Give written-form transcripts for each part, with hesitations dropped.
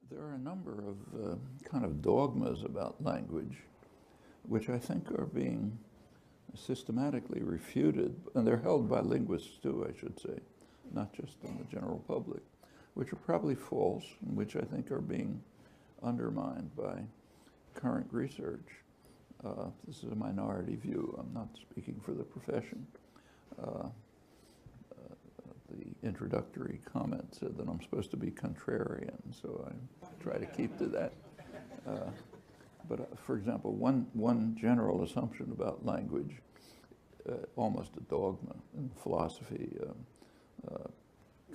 There are a number of kind of dogmas about language, which I think are being systematically refuted, and they're held by linguists too, I should say, not just in the general public, which are probably false, and which I think are being undermined by current research. This is a minority view. I'm not speaking for the profession. The introductory comment said that I'm supposed to be contrarian, so I try to keep to that. But for example, one general assumption about language, almost a dogma in philosophy,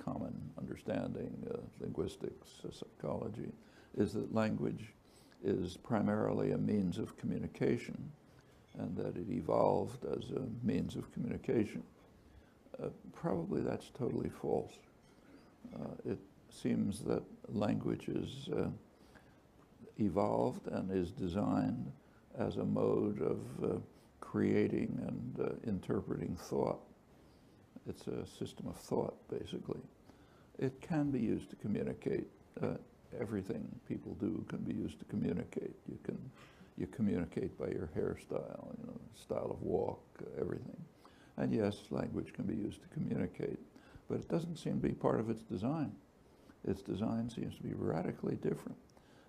common understanding, linguistics, psychology, is that language is primarily a means of communication, and that it evolved as a means of communication. Probably that's totally false. It seems that language is evolved and is designed as a mode of creating and interpreting thought. It's a system of thought, basically. It can be used to communicate. Everything people do can be used to communicate. You communicate by your hairstyle, style of walk, everything. And yes, language can be used to communicate, but it doesn't seem to be part of its design. Its design seems to be radically different,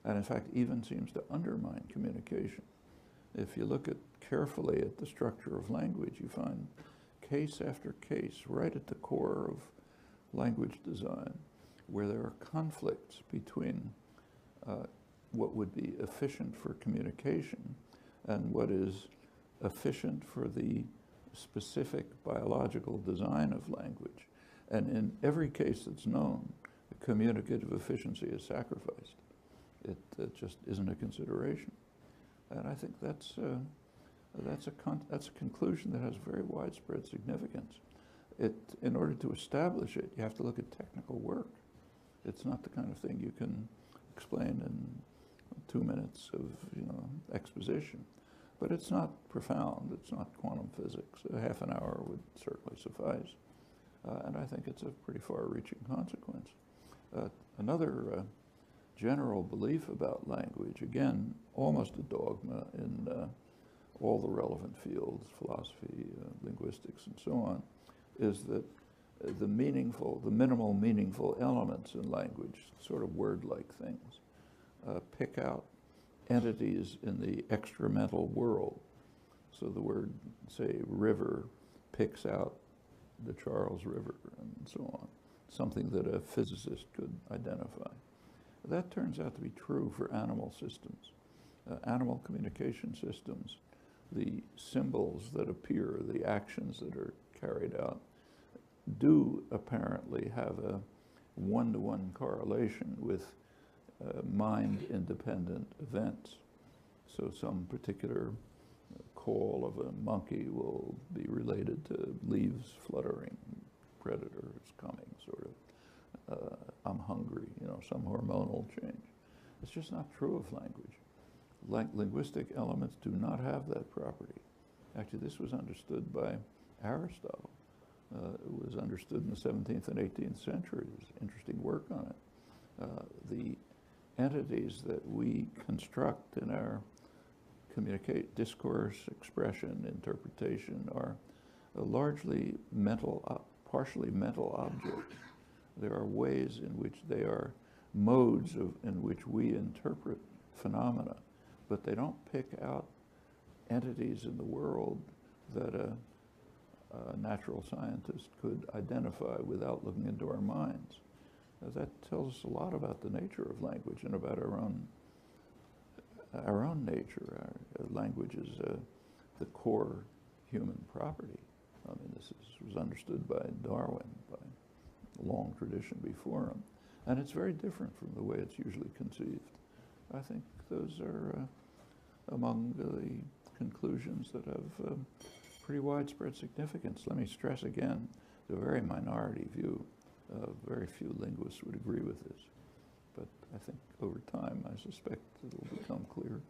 and in fact even seems to undermine communication. If you look carefully at the structure of language, you find case after case right at the core of language design where there are conflicts between what would be efficient for communication and what is efficient for the specific biological design of language. And in every case that's known, the communicative efficiency is sacrificed. It just isn't a consideration. And I think that's a conclusion that has very widespread significance. In order to establish it, you have to look at technical work. It's not the kind of thing you can explain in 2 minutes of exposition. But it's not profound. It's not quantum physics. A half an hour would certainly suffice. And I think it's a pretty far-reaching consequence. Another general belief about language, again, almost a dogma in all the relevant fields, philosophy, linguistics, and so on, is that the minimal meaningful elements in language, sort of word-like things, pick out entities in the extramental world. So the word, say, river, picks out the Charles River and so on, something that a physicist could identify. That turns out to be true for animal systems. Animal communication systems, the symbols that appear, the actions that are carried out, do apparently have a one-to-one correlation with mind-independent events. So some particular call of a monkey will be related to leaves fluttering, predator is coming, sort of, I'm hungry, some hormonal change. It's just not true of language. Linguistic elements do not have that property. Actually, this was understood by Aristotle. It was understood in the 17th and 18th century. There's interesting work on it. The entities that we construct in our discourse, expression, interpretation are largely partially mental objects. There are ways in which they are modes in which we interpret phenomena, but they don't pick out entities in the world that a natural scientist could identify without looking into our minds. That tells us a lot about the nature of language and about our own nature. Language is the core human property. I mean, this was understood by Darwin, by a long tradition before him. And it's very different from the way it's usually conceived. I think those are among the conclusions that have pretty widespread significance. Let me stress again, it's a very minority view. Very few linguists would agree with this. But I think over time, I suspect it'll become clear.